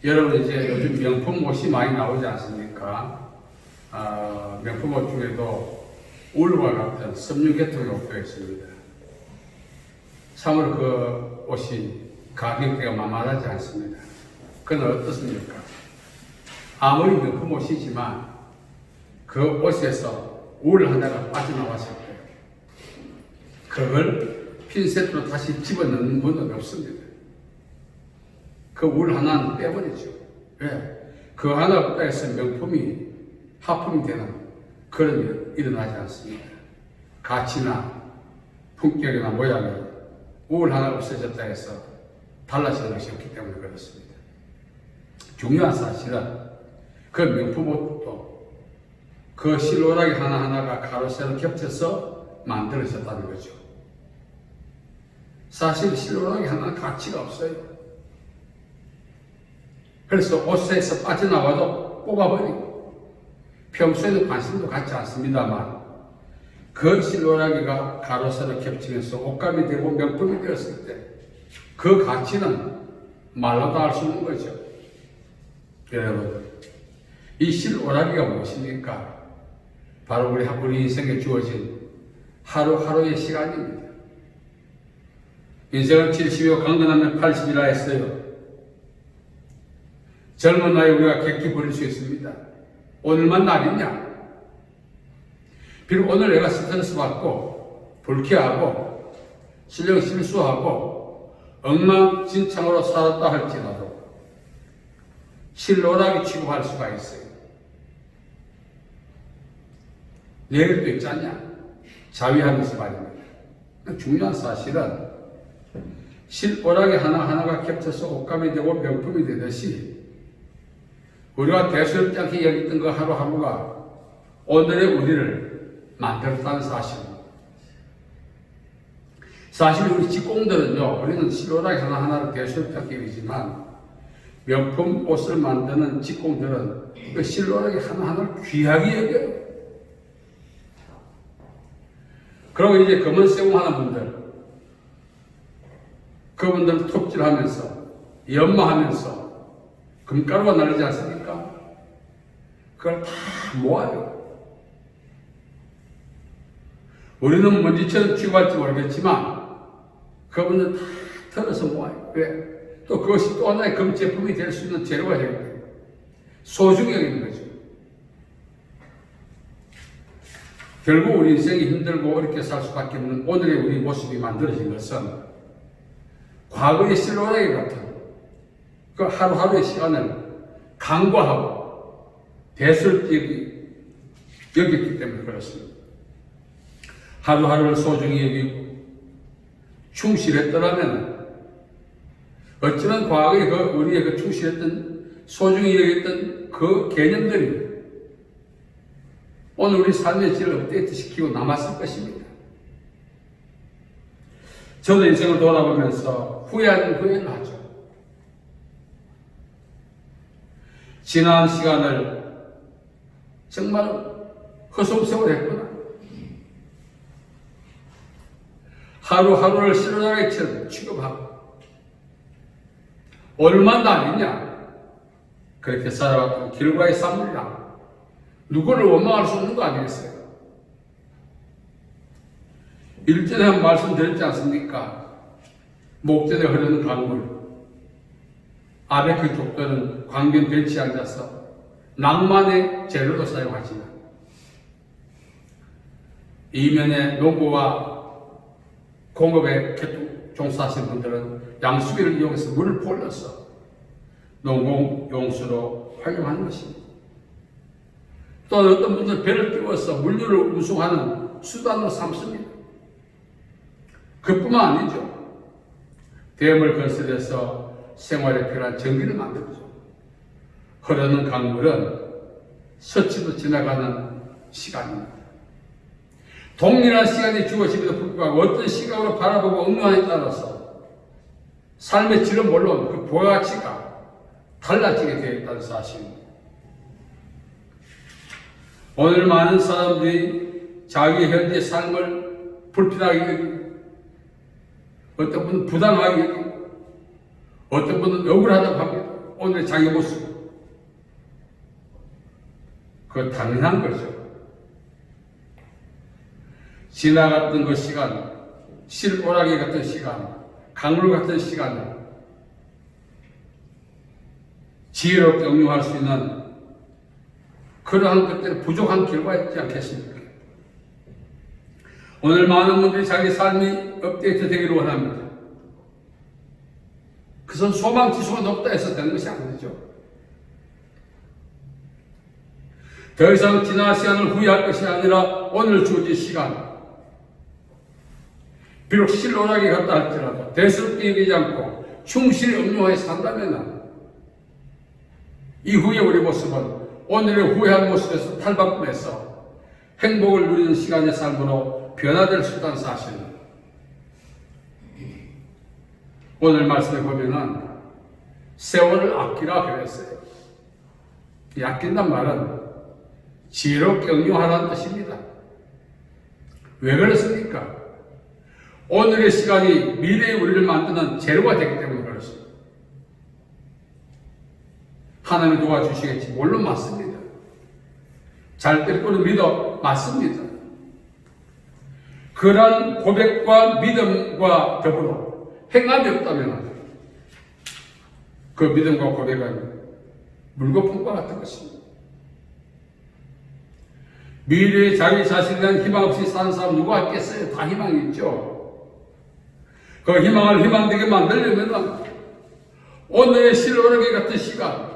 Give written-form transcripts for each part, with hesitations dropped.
여러분 이제 요즘 명품 옷이 많이 나오지 않습니까? 명품 옷 중에도 울과 같은 섬유 계통의 옷도 있습니다. 참으로 그 옷이 가격대가 만만하지 않습니다. 그건 어떻습니까? 아무리 명품 옷이지만 그 옷에서 울 하나가 빠져나왔을 때 그걸 핀셋으로 다시 집어넣는 분은 없습니다. 그 울 하나는 빼버리죠. 왜? 그 하나 빼서 명품이 하품이 되는 그런 일은 일어나지 않습니다. 가치나 품격이나 모양이 울 하나 없어졌다 해서 달라지는 것이 없기 때문에 그렇습니다. 중요한 사실은 그 명품 옷도 그 실오라기 하나하나가 가로세로 겹쳐서 만들어졌다는 거죠. 사실 실오라기 하나는 가치가 없어요. 그래서 옷에서 빠져나와도 뽑아버리고 평소에는 관심도 갖지 않습니다만 그 실오라기가 가로세로 겹치면서 옷감이 되고 명품이 되었을 때 그 가치는 말로도 알 수 있는 거죠. 여러분, 이 실오라기가 무엇입니까? 바로 우리 인생에 주어진 하루하루의 시간입니다. 인생을 70이고 강건하면 80이라 했어요. 젊은 나이에 우리가 객기 부릴 수 있습니다. 오늘만 날이냐? 비록 오늘 내가 스트레스 받고 불쾌하고 실수하고 엉망진창으로 살았다 할지라도 실오라기 취급할 수가 있어요. 내일도 있지 않냐? 자위하면서 말입니다. 중요한 사실은 실오라기 하나하나가 겹쳐서 옷감이 되고 명품이 되듯이 우리가 대수롭지 않게 여겼던 그 하루하루가 오늘의 우리를 만들었다는 사실입니다. 사실 우리 직공들은요, 우리는 실오라기 하나하나를 대수롭지 않게 여기지만 명품 옷을 만드는 직공들은 그 실오라기 하나하나를 귀하게 여겨요. 그리고 이제 검은세공 하는 분들, 그분들 톱질하면서 연마하면서 금가루가 날리지 않습니까? 그걸 다 모아요. 우리는 먼지처럼 취급할지 모르겠지만 그분은 다 털어서 모아요. 왜? 또 그것이 또 하나의 금제품이 될 수 있는 재료가 되는 거예요. 소중히 여기는 거죠. 결국 우리 인생이 힘들고 어렵게 살 수밖에 없는 오늘의 우리 모습이 만들어진 것은 과거의 실오라기 같은 그 하루하루의 시간을 간과하고 대수롭게 여겼기 때문에 그렇습니다. 하루하루를 소중히 여기고 충실했더라면 어쩌면 과거에 우리의 그 충실했던 소중히 여겼던 그 개념들이 오늘 우리 삶의 질을 업데이트 시키고 남았을 것입니다. 저도 인생을 돌아보면서 후회를 하죠. 지난 시간을 정말 허송세월 했구나. 하루하루를 실오라기처럼 취급하고 오늘만 날이냐 그렇게 살아왔던 결과의 산물이라 누구를 원망할 수 없는 거 아니겠어요? 일전에 한 말씀 드렸지 않습니까? 목전에 흐르는 강물, 아베크 족들은 광변 벤치에 앉아서 낭만의 재료로 사용하지만 이면에 농부와 공업에 종사하시는 분들은 양수기를 이용해서 물을 불러서 농공용수로 활용하는 것입니다. 또 어떤 분들은 배를 띄워서 물류를 운송하는 수단으로 삼습니다. 그뿐만 아니죠. 댐을 건설해서 생활에 필요한 전기를 만들죠. 흐르는 강물은 스치도 지나가는 시간입니다. 동일한 시간이 주어짐에도 불구하고 어떤 시각으로 바라보고 응용하느냐에 따라서 삶의 질은 물론 그 부가가치가 달라지게 되어 있다는 사실입니다. 오늘 많은 사람들이 자기 현재 삶을 불편하게 여기고 어떤 분은 부당하게 여기고 어떤 분은 억울하다고 합니다. 오늘의 자기 모습. 그거 당연한 거죠. 지나갔던 그 시간, 실오라기 같은 시간, 강물 같은 시간을 지혜롭게 응용할 수 있는 그러한 것들이 부족한 결과였지 않겠습니까? 오늘 많은 분들이 자기 삶이 업데이트 되기를 원합니다. 그것은 소망 지수가 높다 해서 되는 것이 아니죠. 더 이상 지난 시간을 후회할 것이 아니라 오늘 주어진 시간, 비록 실오라기 같다 할지라도 대수롭게 여기지 않고 충실히 응용하여 산다면 이후에 우리 모습은 오늘의 후회한 모습에서 탈바꿈해서 행복을 누리는 시간의 삶으로 변화될 수 있다는 사실. 오늘 말씀에 보면은 세월을 아끼라 그랬어요. 이 아낀단 말은 지혜롭게 응용하라는 뜻입니다. 왜 그렇습니까? 오늘의 시간이 미래의 우리를 만드는 재료가 되기 때문에 그렇습니다. 하나님이 도와주시겠지. 물론 맞습니다. 잘 될 거는 믿어. 맞습니다. 그러한 고백과 믿음과 더불어 행함이 없다면 그 믿음과 고백은 물거품과 같은 것입니다. 미래에 자기 자신에 대한 희망 없이 사는 사람 누가 있겠어요? 다 희망이 있죠. 그 희망을 희망되게 만들려면 오늘의 실오라기 같은 시간,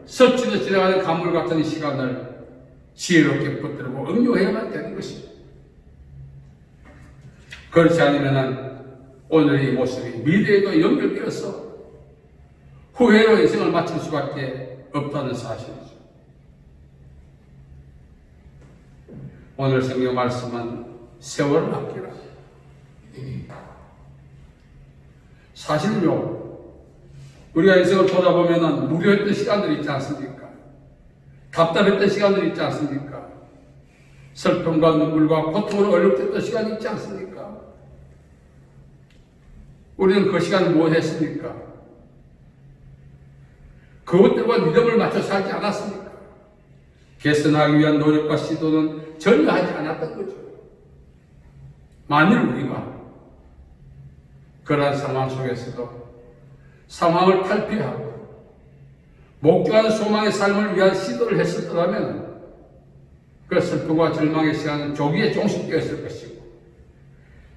스치듯 지나가는 강물 같은 시간을 지혜롭게 붙들고 응용해야만 되는 것입니다. 그렇지 않으면 오늘의 모습이 미래에도 연결되어서 후회로 인생을 마칠 수밖에 없다는 사실이죠. 오늘 성경 말씀은 세월을 아끼라. 사실은요, 우리가 인생을 돌아보면 무료했던 시간들이 있지 않습니까? 답답했던 시간들이 있지 않습니까? 슬픔과 눈물과 고통으로 얼룩됐던 시간이 있지 않습니까? 우리는 그 시간에 무엇 했습니까? 그것들과 믿음을 맞춰 살지 않았습니까? 개선하기 위한 노력과 시도는 전혀 하지 않았던 거죠. 만일 우리가 그러한 상황 속에서도 상황을 탈피하고 목표한 소망의 삶을 위한 시도를 했었다면 그 슬픔과 절망의 시간은 조기에 종식되었을 것이고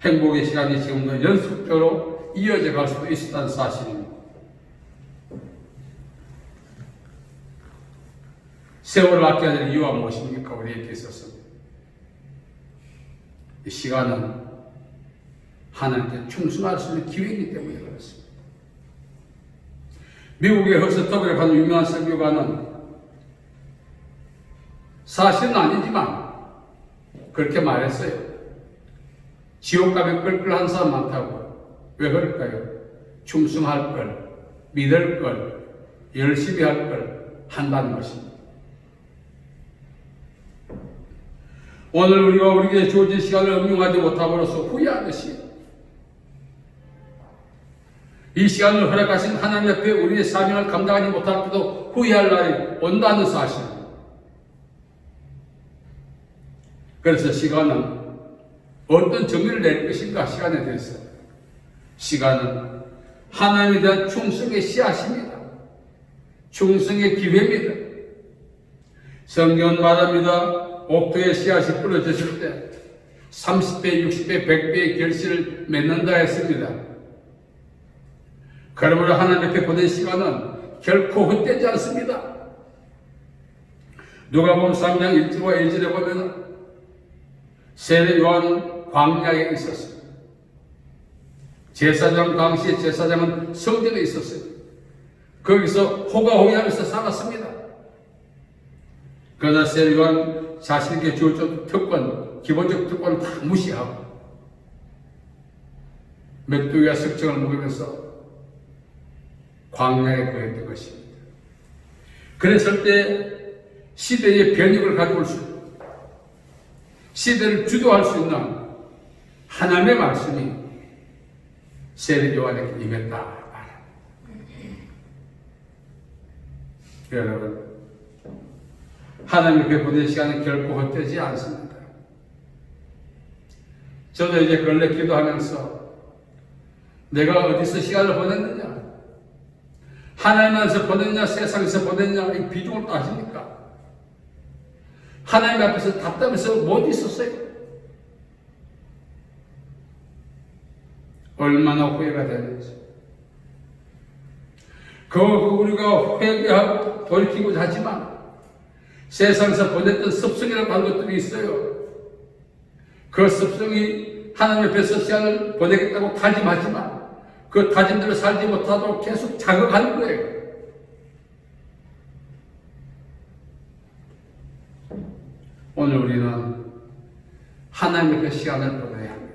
행복의 시간이 지금도 연속적으로 이어져 갈 수도 있었다는 사실입니다. 세월을 아껴야 될 이유가 무엇입니까? 우리에게 있어서 이 시간은 하나님께 충성할 수 있는 기회이기 때문에 그렇습니다. 미국의 허스터브라고 하는 유명한 설교가는 사실은 아니지만 그렇게 말했어요. 지옥가에 끌끌한 사람 많다고. 왜 그럴까요? 충성할 걸, 믿을 걸, 열심히 할 걸 한다는 것입니다. 오늘 우리가 우리에게 주어진 시간을 응용하지 못함으로써 후회하듯이 이 시간을 허락하신 하나님 앞에 우리의 사명을 감당하지 못할 때도 후회할 날이 온다는 사실. 그래서 시간은 어떤 정의를 낼 것인가 시간에 대해서. 시간은 하나님에 대한 충성의 씨앗입니다. 충성의 기회입니다. 성경은 말합니다. 옥토의 씨앗이 뿌려졌을 때 30배, 60배, 100배의 결실을 맺는다 했습니다. 그러므로 하나님 앞에 보낸 시간은 결코 헛되지 않습니다. 누가복음 3장 1절과 2절에 보면 세례 요한 광야에 있었어요. 제사장 당시에 제사장은 성전에 있었어요. 거기서 호가호위하면서 살았습니다. 그러나 세례 요한 자신에게 주어진 특권, 기본적 특권을 다 무시하고 메뚜기와 석청을 먹으면서 광야에 거했던 것입니다. 그랬을 때 시대의 변혁을 가져올 수 있는, 시대를 주도할 수 있는 하나님의 말씀이 세례 요한에게 임했다. 여러분, 하나님께 보낸 시간은 결코 헛되지 않습니다. 저도 이제 근래 기도하면서 내가 어디서 시간을 보냈느냐, 하나님 안에서 보냈냐, 세상에서 보냈냐, 이 비중을 따집니까? 하나님 앞에서 답답해서 못 있었어요. 얼마나 후회가 되는지. 우리가 회개하고 돌이키고자 하지만 세상에서 보냈던 습성이라고 하는 것들이 있어요. 그 습성이 하나님 앞에서 시간을 보내겠다고 다짐하지만 그 다짐대로 살지 못하도록 계속 자극하는 거예요. 오늘 우리는 하나님 앞에 시간을 보내야 합니다.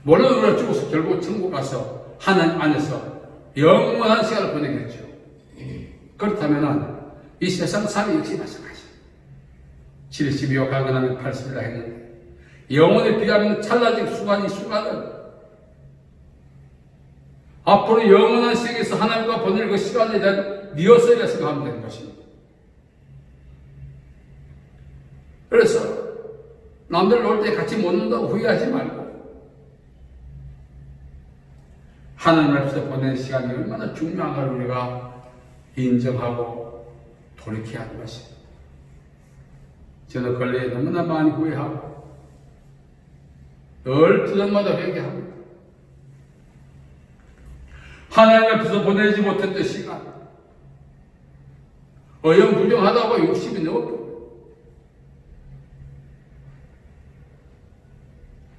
물론 우리가 죽어서 결국 천국 가서 하나님 안에서 영원한 시간을 보내겠죠. 그렇다면 이 세상 삶이 역시 마찬가지. 72호 강건하면 80이라 했는데 영혼에 비하면 찰나적 순간이 순간은 앞으로 영원한 세계에서 하나님과 보낼 그 시간에 대한 리허설이라 생각하면 되는 것입니다. 그래서 남들 놀 때 같이 못 논다고 후회하지 말고 하나님 앞에서 보낸 시간이 얼마나 중요한 걸 우리가 인정하고 돌이켜야 하는 것입니다. 저는 근래에 너무나 많이 후회하고 늘 주전마다 회개합니다. 하나님 앞에서 보내지 못했던 시간, 어영부정하다가 욕심이 너무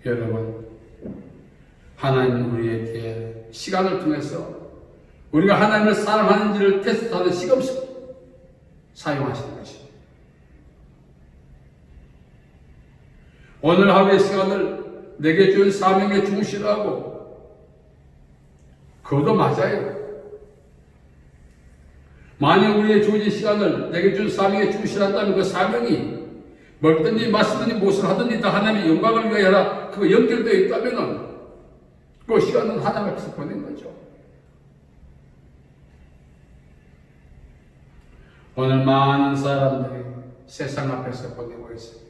여러분, 하나님은 우리에게 시간을 통해서 우리가 하나님을 사랑하는지를 테스트하는 시험식 사용하시는 것입니다. 오늘 하루의 시간을 내게 준 사명에 충실하고 그것도 맞아요. 만약 우리의 주어진 시간을 내게 준 사명에 충실한다면 그 사명이 먹든지 마시든지 무엇을 하든지 다 하나님의 영광을 위하여 하라, 그거 연결되어 있다면 그 시간은 하나님 앞에서 보낸 거죠. 오늘 많은 사람들이 세상 앞에서 보내고 있습니다.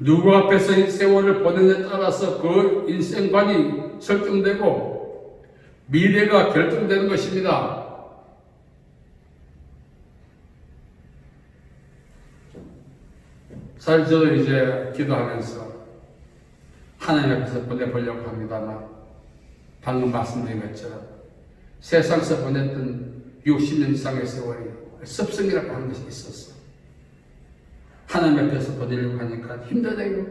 누구 앞에서 이 세월을 보내느냐에 따라서 그 인생관이 설정되고 미래가 결정되는 것입니다. 사실 저도 이제 기도하면서 하나님 앞에서 보내보려고 합니다만 방금 말씀드린 것처럼 세상에서 보냈던 60년 이상의 세월이 습성이라고 하는 것이 있었어. 하나님 앞에서 보내려고 하니까 힘들어요.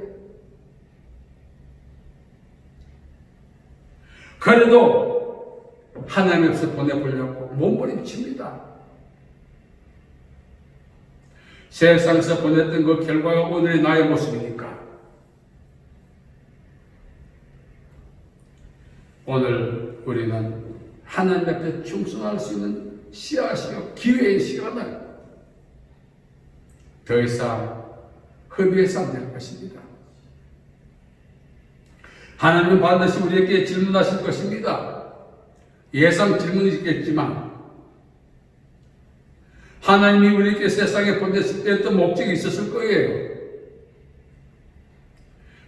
그래도 하나님 앞에서 보내보려고 몸부림칩니다. 세상에서 보냈던 그 결과가 오늘의 나의 모습이니까 오늘 우리는 하나님 앞에 충성할 수 있는 씨앗이요 기회의 시간을 더 이상 허비해서 안 될 것입니다. 하나님은 반드시 우리에게 질문하실 것입니다. 예상 질문이 있겠지만 하나님이 우리에게 세상에 보냈을 때 어떤 목적이 있었을 거예요.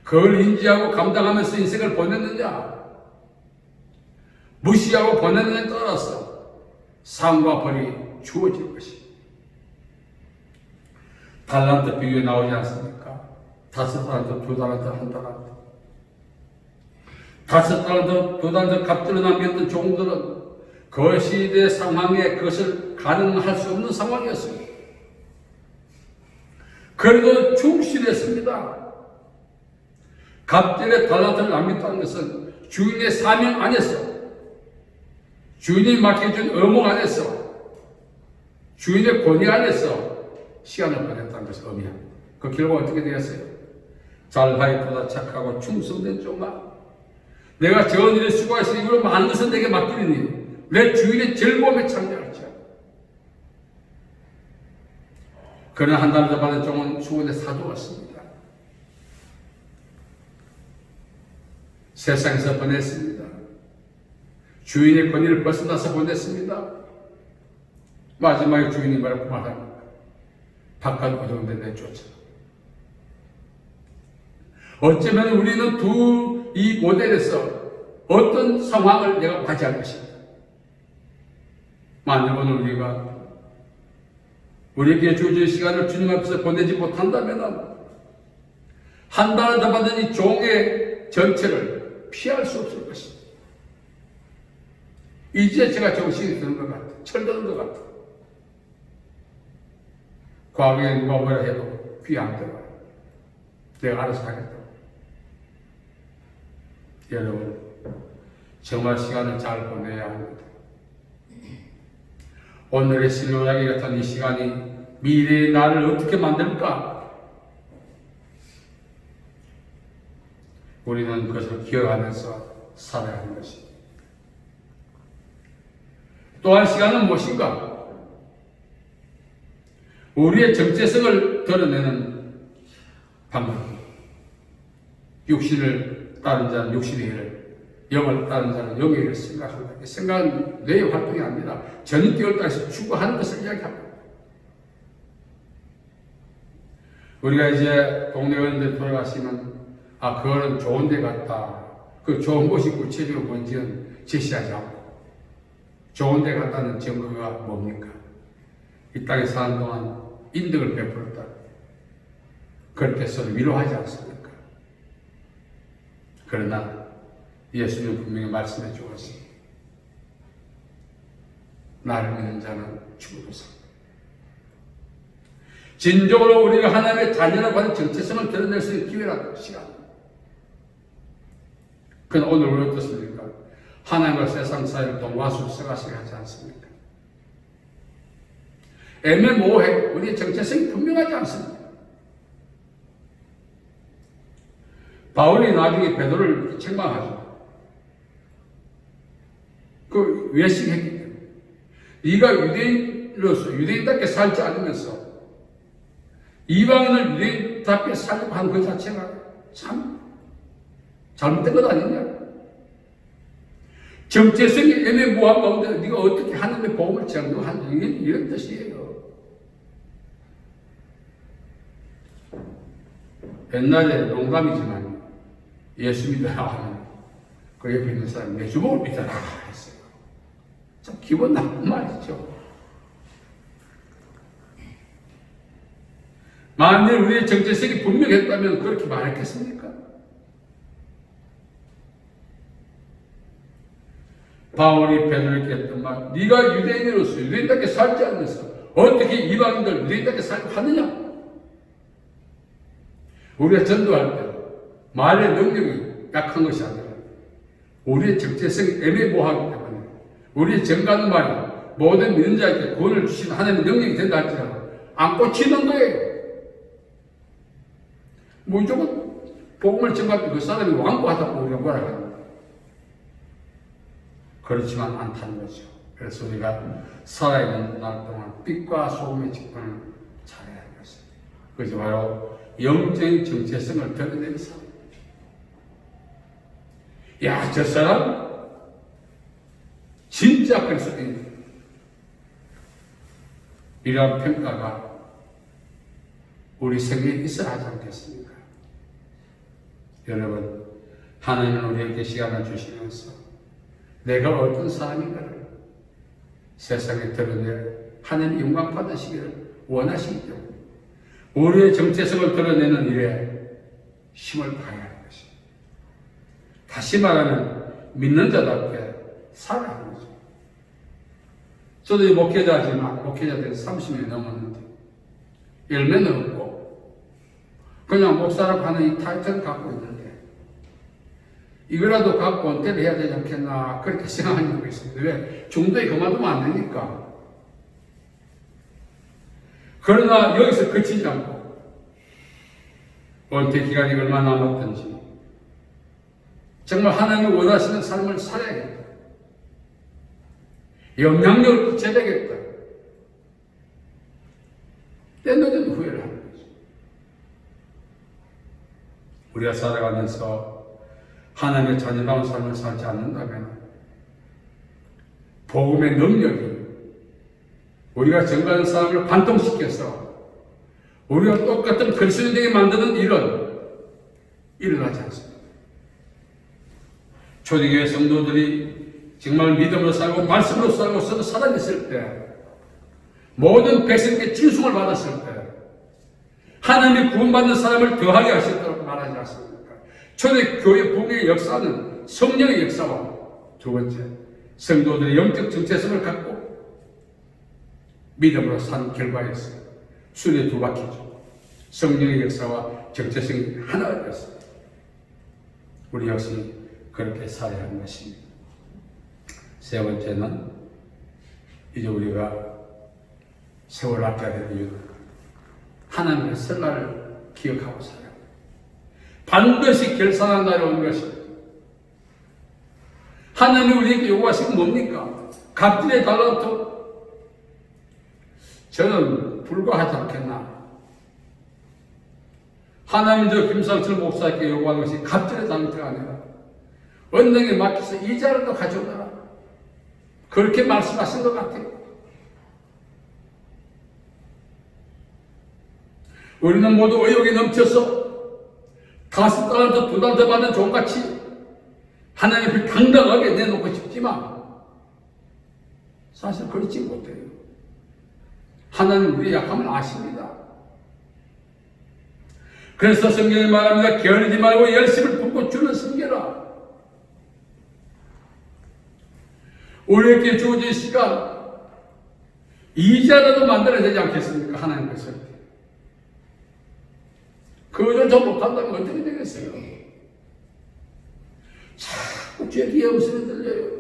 그걸 인지하고 감당하면서 인생을 보냈느냐, 무시하고 보냈느냐에 따라서 상과 벌이 주어질 것입니다. 달란트 비유에 나오지 않습니까? 5달란트, 2달란트, 1달란트. 5달란트, 2달란트 값들을 남겼던 종들은 그 시대 상황에 그것을 가능할 수 없는 상황이었습니다. 그래도 충실했습니다. 갑절의 달란트를 남겼다는 것은 주인의 사명 안에서, 주인이 맡겨준 의무 안에서, 주인의 권위 안에서 시간을 보냈다는 것을 의미합니다. 그 결과가 어떻게 되었어요? 잘하기보다 착하고 충성된 종아, 내가 저 일에 수고하시니 이걸 많은 것은 내게 맡기리니 내 주인의 즐거움에 참여할지어다. 그러나 한 달 더 받은 종은 수고에 사주었습니다. 세상에서 보냈습니다. 주인의 권위를 벗어나서 보냈습니다. 마지막에 주인이 뭐라고 말합니까? 바깥 어정대 내쫓아. 어쩌면 우리는 이 모델에서 어떤 상황을 내가 맞이할 것인가? 만약 오늘 우리에게 주어진 시간을 주님 앞에서 보내지 못한다면 한 달을 더 받은 이 종의 전체를 피할 수 없을 것입니다. 이제 제가 정신이 드는 것 같아요. 철드는 것 같아요. 과거에 누가 뭐라 해도 귀 안 들어요. 내가 알아서 하겠다. 여러분, 정말 시간을 잘 보내야 합니다. 오늘의 신호야기 같은 이 시간이 미래의 나를 어떻게 만들까? 우리는 그것을 기억하면서 살아야 하는 것입니다. 또한 시간은 무엇인가? 우리의 정체성을 드러내는 방법. 육신을 따른 자는 육신의 일을, 영을 따른 자는 영의 일을 생각한다. 이 생각은 뇌의 활동이 아니라 전인격을 따라서 추구하는 것을 이야기합니다. 우리가 이제 동네 어른들 돌아가시면 그거는 좋은 데 갔다. 그 좋은 곳이 구체적으로 뭔지는 제시하지 않고 좋은 데 갔다는 증거가 뭡니까? 이 땅에 사는 동안 인덕을 베풀었다. 그렇게 서로 위로하지 않습니까? 그러나 예수님은 분명히 말씀해 주었습니다. 나를 믿는 자는 죽어도 산다. 진정으로 우리가 하나님의 자녀라고 하는 정체성을 드러낼 수 있는 기회라는 시간. 그건 오늘 우리 어떻습니까? 하나님과 세상 사이를 동과수석하시게 하지 않습니까? 애매모호해. 우리의 정체성이 분명하지 않습니다. 바울이 나중에 베드로를 책망하죠. 그 외식했기 때문에. 네가 유대인으로서 유대인답게 살지 않으면서 이방인을 유대인답게 살려고 하는 그 자체가 참 잘못된 것 아니냐? 정체성이 애매모호한 가운데 네가 어떻게 하나님의 복음을 전도하느냐 이런 뜻이에요. 옛날에 농담이지만 예수 믿어라 하면 그 옆에 있는 사람이 내 주먹을 믿어라 했어요. 참 기분 나쁜 말이죠. 만일 우리의 정체성이 분명했다면 그렇게 말했겠습니까? 바울이 베드로에게 했던 말, 네가 유대인으로서 유대인답게 살지 않으면서 어떻게 이방인들 유대인답게 살고 하느냐? 우리가 전도할 때 말의 능력이 약한 것이 아니라 우리의 정체성이 애매모호하기 때문에 우리의 정가는 말이 모든 믿는 자에게 구원을 주시는 하나님의 능력이 된다 할지라도 안 꽂히는 거예요. 무조건 복음을 전할 때 그 사람이 완고하다고 우리가 뭐라 합니까? 그렇지만 않다는 거죠. 그래서 우리가 살아있는 날 동안 빛과 소금의 직분을 잘해야 하는 것입니다. 그것이 바로 영적인 정체성을 드러내는 사람. 야, 저 사람 진짜 그리스도인. 이런 평가가 우리 생애에 있어야 하지 않겠습니까? 여러분, 하나님은 우리에게 시간을 주시면서 내가 어떤 사람인가를 세상에 드러내 하나님 영광 받으시기를 원하시기 때문에 우리의 정체성을 드러내는 일에 힘을 다해야 하는 것입니다. 다시 말하면 믿는 자답게 살아야 하는 거죠. 저도 목회자지만 목회자 된 30년이 넘었는데 열매는 없고 그냥 목사라고 하는 이 타이틀을 갖고 있는데 이거라도 갖고 은퇴를 해야 되지 않겠나 그렇게 생각한 적이 있습니다. 왜? 중도에 그만두면 안 되니까. 그러나 여기서 그치지 않고 은퇴 기간이 얼마나 남았든지 정말 하나님이 원하시는 삶을 살아야겠다. 영향력을 끼쳐야 되겠다. 때늦은 후회를 하는 거죠. 우리가 살아가면서 하나님의 자녀다운 삶을 살지 않는다면 복음의 능력이 우리가 정가는 사람을 관통시켜서 우리가 똑같은 그리스도인이 되게 만드는 일은 일어나지 않습니다. 초대교회 성도들이 정말 믿음으로 살고 말씀으로 살고 서로 살아있을 때, 모든 백성에게 진송을 받았을 때 하나님이 구원받는 사람을 더하게 하셨다고 말하지 않습니까? 초대교회 복음의 역사는 성령의 역사와 두 번째, 성도들의 영적 정체성을 갖고 믿음으로 산 결과였어요. 순회 두 바퀴죠. 성령의 역사와 정체성이 하나가 되었습니다. 우리 역시 그렇게 살아야 하는 것입니다. 세 번째는 이제 우리가 세월 아껴야 될 이유는 하나님의 설날을 기억하고 살아야 합니다. 반드시 결산한 날이 오는 것입니다. 하나님이 우리에게 요구하신 건 뭡니까? 갑질의 달란트. 저는 불과하지 않겠나. 하나님 저 김상철 목사에게 요구하는 것이 갑질의 달란트가 아니라 언능에 맡겨서 이자라도 가져오너라. 그렇게 말씀하신 것 같아요. 우리는 모두 의욕이 넘쳐서 5달란트, 2달란트 받는 종같이 하나님 앞에 당당하게 내놓고 싶지만 사실 그렇지 못해요. 하나님 우리의 약함을 아십니다. 그래서 성경이 말합니다. 게으르지 말고 열심을 붓고 주를 섬겨라. 우리에게 주어진 시간 이자라도 만들어야 되지 않겠습니까? 하나님의 설계. 그걸 더 못한다면 어떻게 되겠어요? 자꾸 죄의 음성이 들려요.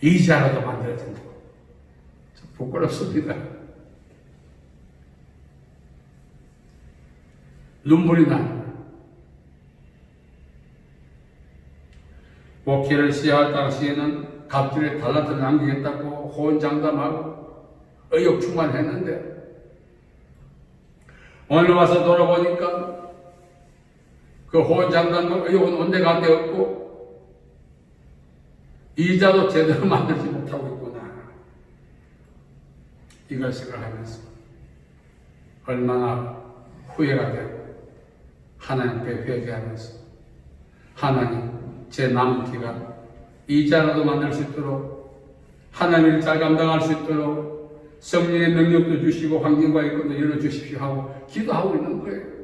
이자라도 만들어야 된다고. 부끄럽습니다. 눈물이 납니다. 목회를 시작할 당시에는 갑질의 달란트를 남기겠다고 호언장담하고 의욕 충만했는데 오늘 와서 돌아보니까 그 호언장담과 의욕은 온데가 되었고 이자도 제대로 만들지 못하고 있구나. 이걸 생각하면서 얼마나 후회가 되고 하나님 앞에 회개하면서 하나님 제 남은 기간 이자라도 만들 수 있도록 하나님을 잘 감당할 수 있도록 성령의 능력도 주시고 환경과 여건도 열어주십시오 하고 기도하고 있는 거예요.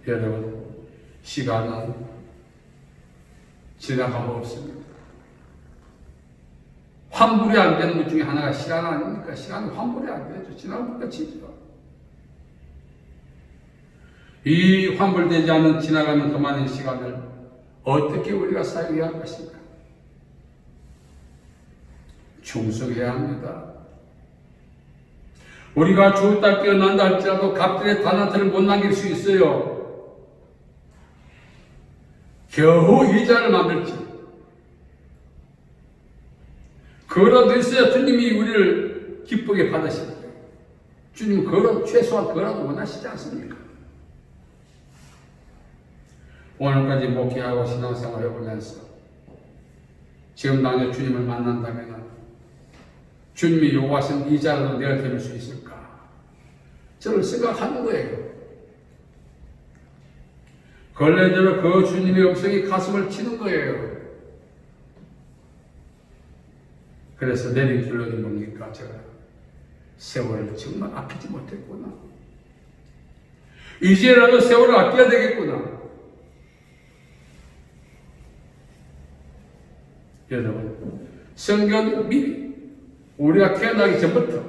여러분 시간은 지나가고 없습니다. 환불이 안 되는 것 중에 하나가 시간 아닙니까? 시간은 환불이 안 되죠. 지나가면 끝이죠. 이 환불되지 않은 지나가는 그 많은 시간을 어떻게 우리가 사용해야 할 것인가? 충성해야 합니다. 우리가 죽었다 깨어난다 할지라도 갑질의 달란트를 못 남길 수 있어요. 겨우 이자를 만들지. 그거라도 있어야 주님이 우리를 기쁘게 받으십니다. 주님은 그거라도 최소한 그거라도 원하시지 않습니까? 오늘까지 목회하고 신앙생활 해보면서 지금 당장 주님을 만난다면 주님이 요구하신 이자라도 내가 드릴 수 있을까? 저를 생각하는 거예요. 걸레대로 그 주님의 음성이 가슴을 치는 거예요. 그래서 내린 결론이 뭡니까? 제가 세월을 정말 아끼지 못했구나. 이제라도 세월을 아껴야 되겠구나. 여러분, 성경 미리 우리가 태어나기 전부터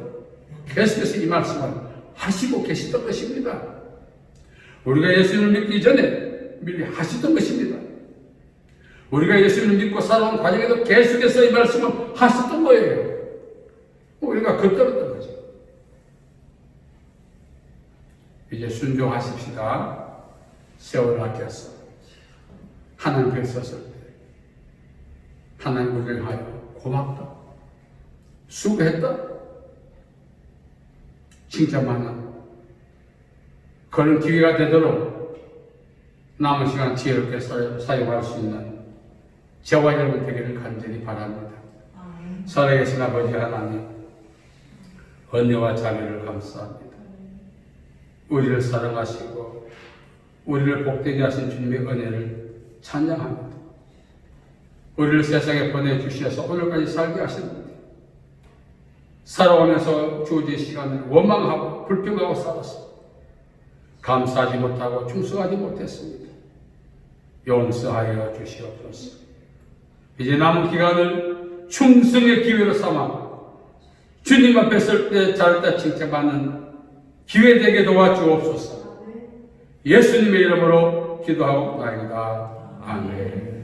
계속해서 이 말씀을 하시고 계시던 것입니다. 우리가 예수님을 믿기 전에 미리 하시던 것입니다. 우리가 예수님을 믿고 살아온 과정에도 계속해서 이 말씀을 하셨던 거예요. 우리가 겉들었던 거죠. 이제 순종하십시다. 세월을 아껴서 하나님 앞에 섰을 때 하나님 우리를 하여 고맙다. 수고했다. 칭찬받는 그런 기회가 되도록 남은 시간 지혜롭게 사용할 수 있는 저와 여러분 되기를 간절히 바랍니다. 살아계신 아버지 하나님, 은혜와 자비를 감사합니다. 우리를 사랑하시고 우리를 복되게 하신 주님의 은혜를 찬양합니다. 우리를 세상에 보내주셔서 오늘까지 살게 하셨는데 살아오면서 주어진 시간을 원망하고 불평하고 살았습니다. 감사하지 못하고 충성하지 못했습니다. 용서하여 주시옵소서. 이제 남은 기간을 충성의 기회로 삼아 주님 앞에 설 때 잘했다 칭찬받는 기회 되게 도와주옵소서. 예수님의 이름으로 기도하옵나이다. 아멘.